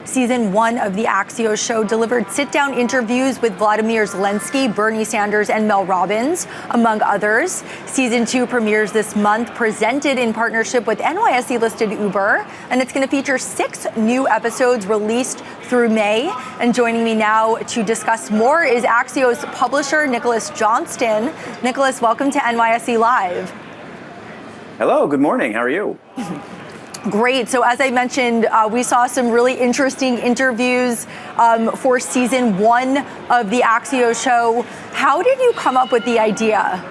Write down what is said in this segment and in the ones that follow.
Season 1 of the Axios show delivered sit-down interviews with Vladimir Zelensky, Bernie Sanders, and Mel Robbins, among others. Season 2 premieres this month, presented in partnership with NYSE-listed Uber, and it's going to feature 6 new episodes released through May. And joining me now to discuss more is Axios publisher Nicholas Johnston. Nicholas, welcome to NYSE Live. Hello, good morning. How are you? Great. So as I mentioned, we saw some really interesting interviews for season 1 of the Axios show. How did you come up with the idea?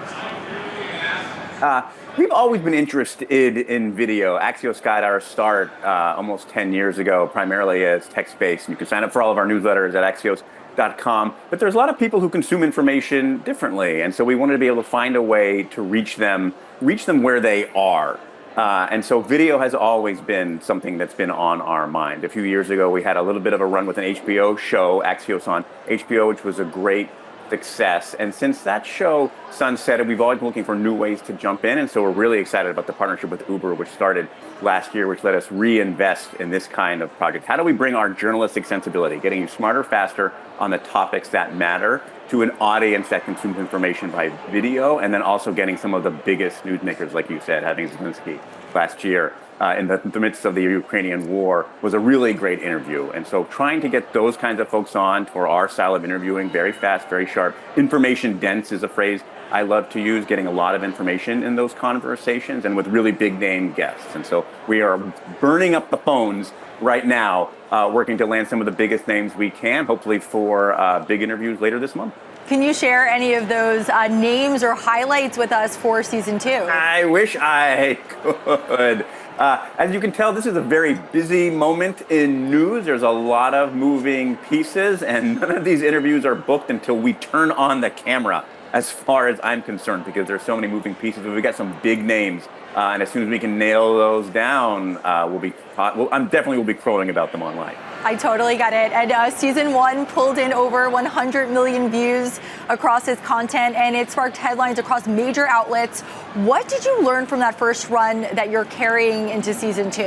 We've always been interested in video. Axios got our start almost 10 years ago, primarily as text-based. You can sign up for all of our newsletters at Axios.com. But there's a lot of people who consume information differently. And so we wanted to be able to find a way to reach them where they are. And so video has always been something that's been on our mind. A few years ago, we had a little bit of a run with an HBO show, Axios on HBO, which was a great success. And since that show sunsetted, we've always been looking for new ways to jump in. And so we're really excited about the partnership with Uber, which started last year, which let us reinvest in this kind of project. How do we bring our journalistic sensibility, getting you smarter, faster on the topics that matter, to an audience that consumes information by video, and then also getting some of the biggest newsmakers, like you said, having Zelensky last year in the midst of the Ukrainian war was a really great interview. And so trying to get those kinds of folks on for our style of interviewing, very fast, very sharp, information dense is a phrase I love to use, getting a lot of information in those conversations and with really big name guests. And so we are burning up the phones right now, working to land some of the biggest names we can, hopefully for big interviews later this month. Can you share any of those names or highlights with us for season 2? I wish I could. As you can tell, this is a very busy moment in news. There's a lot of moving pieces, and none of these interviews are booked until we turn on the camera, as far as I'm concerned, because there's so many moving pieces. But we got some big names, and as soon as we can nail those down, I'm definitely will be crowing about them online. I totally get it. And season 1 pulled in over 100 million views across its content, and it sparked headlines across major outlets. What did you learn from that first run that you're carrying into season 2?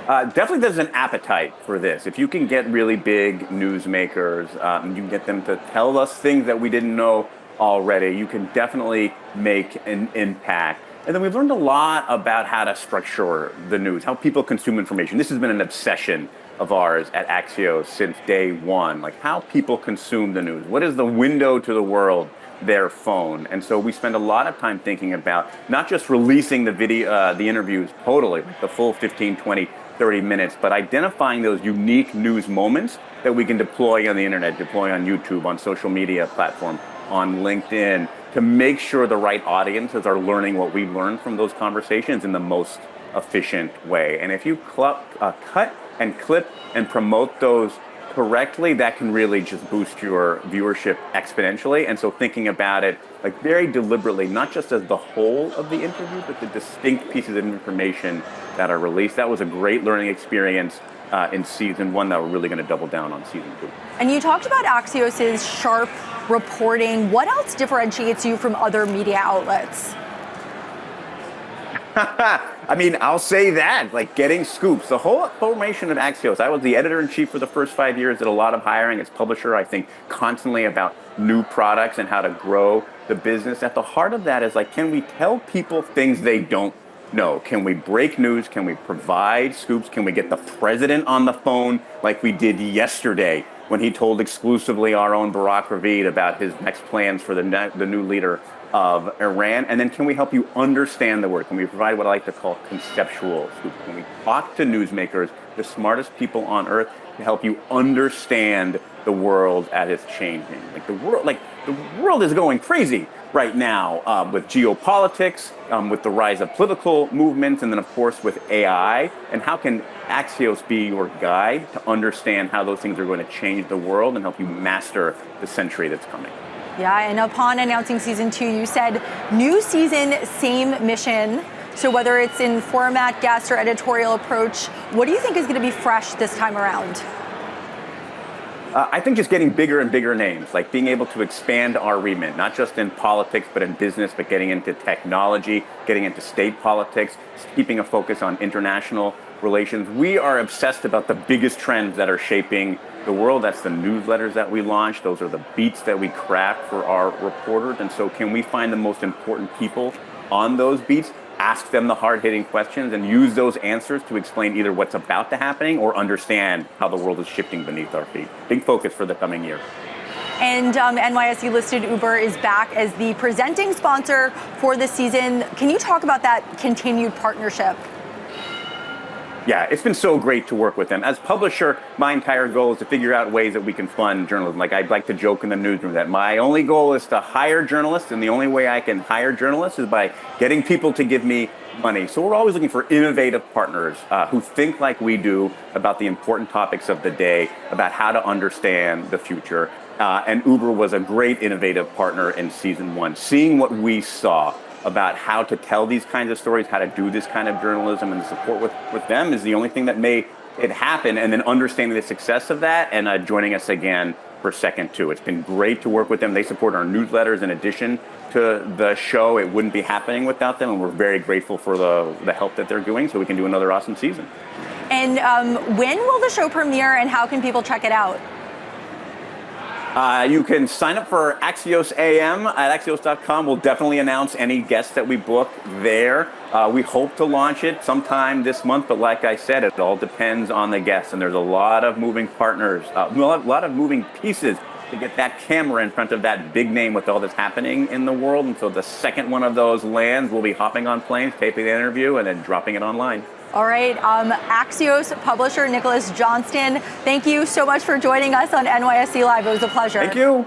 Definitely there's an appetite for this. If you can get really big newsmakers, you can get them to tell us things that we didn't know already, you can definitely make an impact. And then we've learned a lot about how to structure the news, how people consume information. This has been an obsession of ours at Axios since day one, like how people consume the news. What is the window to the world? Their phone. And so we spend a lot of time thinking about not just releasing the video, the interviews totally, like the full 15, 20, 30 minutes, but identifying those unique news moments that we can deploy on the internet, deploy on YouTube, on social media platform, on LinkedIn, to make sure the right audiences are learning what we've learned from those conversations in the most efficient way. And if you cut and clip and promote those correctly, that can really just boost your viewership exponentially. And so thinking about it like very deliberately, not just as the whole of the interview, but the distinct pieces of information that are released. That was a great learning experience in season 1 that we're really going to double down on season 2. And you talked about Axios' sharp reporting. What else differentiates you from other media outlets? I mean, I'll say that, like getting scoops. The whole formation of Axios, I was the editor-in-chief for the first 5 years, did a lot of hiring as publisher, I think constantly about new products and how to grow the business. At the heart of that is like, can we tell people things they don't know? Can we break news? Can we provide scoops? Can we get the president on the phone like we did yesterday when he told exclusively our own Barack Ravid about his next plans for the new leader of Iran? And then can we help you understand the word? Can we provide what I like to call conceptual scoops? Can we talk to newsmakers, the smartest people on earth, to help you understand the world as it's changing? The world is going crazy right now with geopolitics, with the rise of political movements, and then of course with AI. And how can Axios be your guide to understand how those things are going to change the world and help you master the century that's coming? Yeah, and upon announcing season 2, you said new season, same mission. So whether it's in format, guest, or editorial approach, what do you think is going to be fresh this time around? I think just getting bigger and bigger names, like being able to expand our remit, not just in politics, but in business, but getting into technology, getting into state politics, keeping a focus on international relations. We are obsessed about the biggest trends that are shaping the world. That's the newsletters that we launch. Those are the beats that we craft for our reporters. And so can we find the most important people on those beats, ask them the hard-hitting questions, and use those answers to explain either what's about to happening or understand how the world is shifting beneath our feet. Big focus for the coming year. And NYSE listed Uber is back as the presenting sponsor for the season. Can you talk about that continued partnership? Yeah, it's been so great to work with them. As publisher, my entire goal is to figure out ways that we can fund journalism. Like I'd like to joke in the newsroom that my only goal is to hire journalists, and the only way I can hire journalists is by getting people to give me money. So we're always looking for innovative partners who think like we do about the important topics of the day, about how to understand the future. And Uber was a great innovative partner in season one. Seeing what we saw about how to tell these kinds of stories, how to do this kind of journalism, and the support with them is the only thing that made it happen. And then understanding the success of that and joining us again for second two. It's been great to work with them. They support our newsletters in addition to the show. It wouldn't be happening without them, and we're very grateful for the help that they're doing so we can do another awesome season. And when will the show premiere, and how can people check it out? You can sign up for Axios AM at Axios.com. We'll definitely announce any guests that we book there. We hope to launch it sometime this month, but like I said, it all depends on the guests, and there's a lot of moving partners, a lot of moving pieces to get that camera in front of that big name with all that's happening in the world. And so the second one of those lands, we'll be hopping on planes, taping the interview, and then dropping it online. All right, Axios publisher Nicholas Johnston, thank you so much for joining us on NYSE Live. It was a pleasure. Thank you.